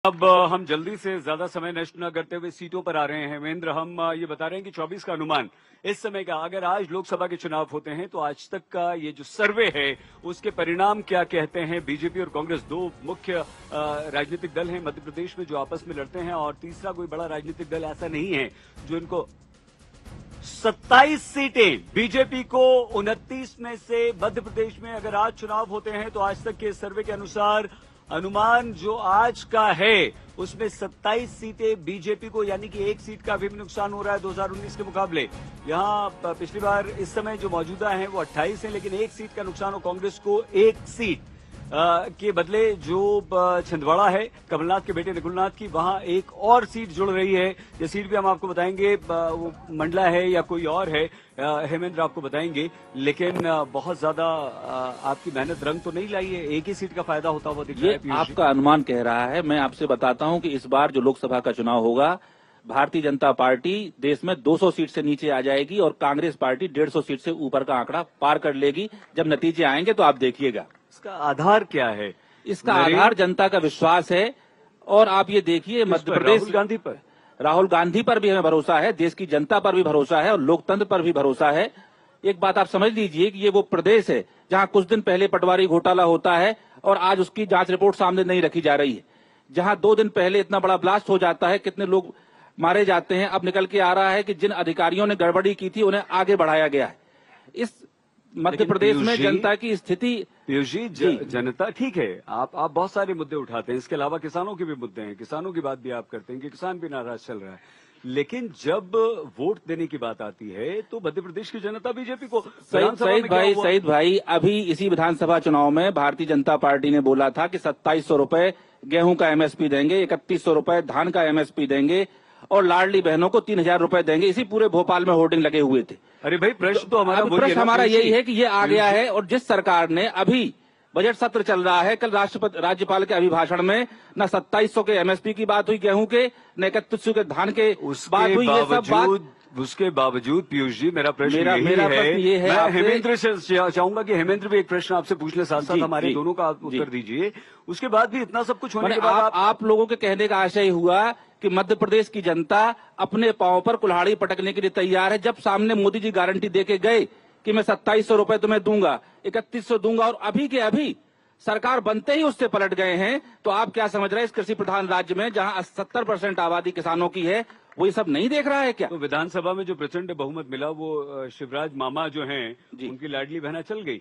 अब हम जल्दी से ज्यादा समय नष्ट न करते हुए सीटों पर आ रहे हैं। हेमेंद्र, हम ये बता रहे हैं कि 24 का अनुमान इस समय का, अगर आज लोकसभा के चुनाव होते हैं तो आज तक का ये जो सर्वे है उसके परिणाम क्या कहते हैं। बीजेपी और कांग्रेस दो मुख्य राजनीतिक दल हैं मध्य प्रदेश में जो आपस में लड़ते हैं, और तीसरा कोई बड़ा राजनीतिक दल ऐसा नहीं है जो इनको 27 सीटें, बीजेपी को 29 में से मध्य प्रदेश में अगर आज चुनाव होते हैं तो आज तक के सर्वे के अनुसार अनुमान जो आज का है उसमें 27 सीटें बीजेपी को, यानी कि एक सीट का भी नुकसान हो रहा है 2019 के मुकाबले। यहां पिछली बार इस समय जो मौजूदा है वो 28 है, लेकिन एक सीट का नुकसान हो कांग्रेस को। एक सीट के बदले जो छिंदवाड़ा है कमलनाथ के बेटे निकुलनाथ की, वहां एक और सीट जुड़ रही है। ये सीट भी हम आपको बताएंगे, वो मंडला है या कोई और है, हेमेंद्र आपको बताएंगे। लेकिन बहुत ज्यादा आपकी मेहनत रंग तो नहीं लाई है, एक ही सीट का फायदा होता हुआ दिख रहा है। आपका अनुमान कह रहा है। मैं आपसे बताता हूं कि इस बार जो लोकसभा का चुनाव होगा, भारतीय जनता पार्टी देश में 200 सीट से नीचे आ जाएगी और कांग्रेस पार्टी 150 सीट से ऊपर का आंकड़ा पार कर लेगी। जब नतीजे आएंगे तो आप देखिएगा। इसका आधार क्या है? इसका आधार जनता का विश्वास है। और आप ये देखिए, मध्य प्रदेश राहुल गांधी पर भी हमें भरोसा है, देश की जनता पर भी भरोसा है और लोकतंत्र पर भी भरोसा है। एक बात आप समझ लीजिए कि ये वो प्रदेश है जहां कुछ दिन पहले पटवारी घोटाला होता है और आज उसकी जांच रिपोर्ट सामने नहीं रखी जा रही है। जहां 2 दिन पहले इतना बड़ा ब्लास्ट हो जाता है, कितने लोग मारे जाते हैं, अब निकल के आ रहा है कि जिन अधिकारियों ने गड़बड़ी की थी उन्हें आगे बढ़ाया गया है। इस मध्य प्रदेश में जनता की स्थिति, पीयूष जी, जनता ठीक है, आप बहुत सारे मुद्दे उठाते हैं, इसके अलावा किसानों के भी मुद्दे हैं, किसानों की बात भी आप करते हैं कि किसान भी नाराज चल रहा है, लेकिन जब वोट देने की बात आती है तो मध्य प्रदेश की जनता बीजेपी को। सईद भाई, अभी इसी विधानसभा चुनाव में भारतीय जनता पार्टी ने बोला था कि 2700 रुपए गेहूं का एमएसपी देंगे, 3100 रुपए धान का एमएसपी देंगे और लाडली बहनों को 3000 रुपए देंगे। इसी पूरे भोपाल में होर्डिंग लगे हुए थे। अरे भाई, प्रश्न तो हमारा यही है कि ये आ गया है। और जिस सरकार ने, अभी बजट सत्र चल रहा है, कल राज्यपाल के अभिभाषण में न 2700 के एमएसपी की बात हुई गेहूं के, न 3100 के धान के बात हुई। ये सब बात, उसके बावजूद पीयूष जी मेरा प्रश्न ये है, मैं हेमेंद्र से चाहूंगा कि हेमेंद्र भी एक प्रश्न आपसे पूछ ले, साथ साथ हमारे दोनों का आप उत्तर दीजिए। उसके बाद भी इतना सब कुछ होने के बाद आप लोगों के कहने का आशय हुआ कि मध्य प्रदेश की जनता अपने पांव पर कुल्हाड़ी पटकने के लिए तैयार है। जब सामने मोदी जी गारंटी देके गए कि मैं 2700 रुपए तुम्हें दूंगा, 3100 दूंगा, और अभी के अभी सरकार बनते ही उससे पलट गए हैं, तो आप क्या समझ रहे हैं इस कृषि प्रधान राज्य में जहां 70% आबादी किसानों की है, वो ये सब नहीं देख रहा है क्या? तो विधानसभा में जो प्रचंड बहुमत मिला वो शिवराज मामा जो हैं उनकी लाडली बहना चल गई।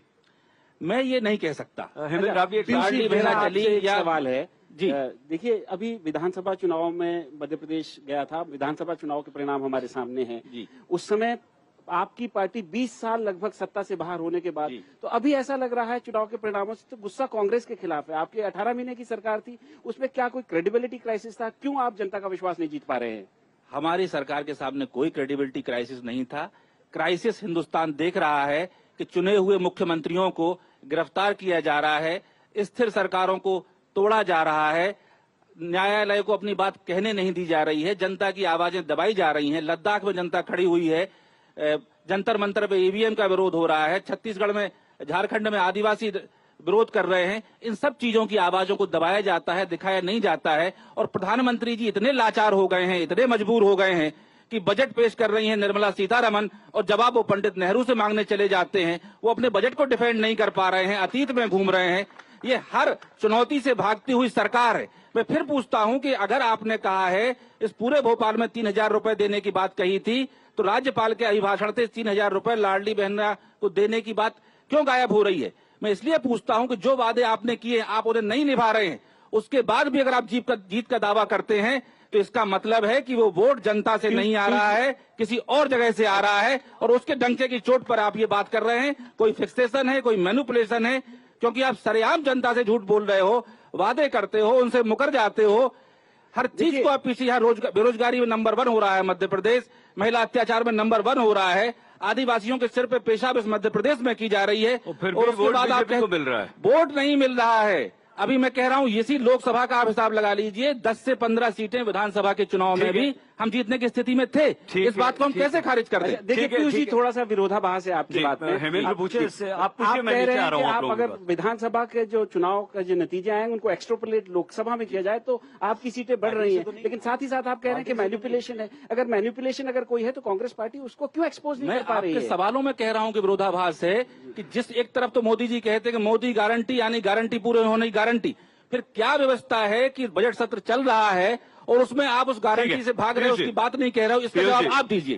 मैं ये नहीं कह सकता। लाडली बहना चली, या सवाल है जी। देखिए, अभी विधानसभा चुनाव में मध्य प्रदेश गया था, विधानसभा चुनाव के परिणाम हमारे सामने हैं जी। उस समय आपकी पार्टी 20 साल लगभग सत्ता से बाहर होने के बाद, तो अभी ऐसा लग रहा है चुनाव के परिणामों से तो गुस्सा कांग्रेस के खिलाफ है। आपकी 18 महीने की सरकार थी, उसमें क्या कोई क्रेडिबिलिटी क्राइसिस था? क्यों आप जनता का विश्वास नहीं जीत पा रहे हैं? हमारी सरकार के सामने कोई क्रेडिबिलिटी क्राइसिस नहीं था। क्राइसिस हिंदुस्तान देख रहा है कि चुने हुए मुख्यमंत्रियों को गिरफ्तार किया जा रहा है, स्थिर सरकारों को तोड़ा जा रहा है, न्यायालय को अपनी बात कहने नहीं दी जा रही है, जनता की आवाजें दबाई जा रही हैं। लद्दाख में जनता खड़ी हुई है, जंतर मंतर पे ईवीएम का विरोध हो रहा है, छत्तीसगढ़ में, झारखंड में आदिवासी विरोध कर रहे हैं। इन सब चीजों की आवाजों को दबाया जाता है, दिखाया नहीं जाता है। और प्रधानमंत्री जी इतने लाचार हो गए हैं, इतने मजबूर हो गए हैं कि बजट पेश कर रही हैं निर्मला सीतारमण, और जवाब वो पंडित नेहरू से मांगने चले जाते हैं। वो अपने बजट को डिफेंड नहीं कर पा रहे हैं, अतीत में घूम रहे हैं। ये हर चुनौती से भागती हुई सरकार है। मैं फिर पूछता हूं कि अगर आपने कहा है इस पूरे भोपाल में 3000 रुपए देने की बात कही थी, तो राज्यपाल के अभिभाषण से 3000 रुपए लाडली बहना को देने की बात क्यों गायब हो रही है? मैं इसलिए पूछता हूं कि जो वादे आपने किए आप उन्हें नहीं निभा रहे हैं। उसके बाद भी अगर आप जीत का दावा करते हैं तो इसका मतलब है कि वो वोट जनता से नहीं आ रहा है, किसी और जगह से आ रहा है, और उसके डंके की चोट पर आप ये बात कर रहे हैं। कोई फिक्सेशन है, कोई मैनिपुलेशन है, क्योंकि आप सरेआम जनता से झूठ बोल रहे हो, वादे करते हो, उनसे मुकर जाते हो। हर चीज को आप पीछे, यहाँ बेरोजगारी में नंबर 1 हो रहा है मध्य प्रदेश, महिला अत्याचार में नंबर 1 हो रहा है, आदिवासियों के सिर पे पेशाब इस मध्य प्रदेश में की जा रही है, और उसके बाद आपको मिल रहा है वोट नहीं मिल रहा है। अभी मैं कह रहा हूं, इसी लोकसभा का आप हिसाब लगा लीजिए, 10 से 15 सीटें विधानसभा के चुनाव में भी हम जीतने की स्थिति में थे। इस बात को हम कैसे खारिज कर दें? देखिए पीयूष जी, थोड़ा सा विरोधाभास है आपकी बात में। हेमेंद्र पूछे, आप कह रहे हैं कि आप अगर लोगों विधानसभा के जो चुनाव का जो नतीजे आएंगे उनको एक्स्ट्रापोलेट लोकसभा में किया जाए तो आपकी सीटें बढ़ रही हैं, लेकिन साथ ही साथ आप कह रहे हैं कि मैनिपुलेशन है। अगर मैनिपुलेशन अगर कोई है तो कांग्रेस पार्टी उसको क्यों एक्सपोज नहीं कर पा रही है? सवालों में कह रहा हूं कि विरोधाभास है कि जिस एक तरफ तो मोदी जी कहते हैं कि मोदी गारंटी यानी गारंटी पूरे होने की गारंटी, फिर क्या व्यवस्था है कि बजट सत्र चल रहा है और उसमें आप उस गारंटी से भाग रहे हो, उसकी बात नहीं कह रहे हो। इसका जवाब आप दीजिए।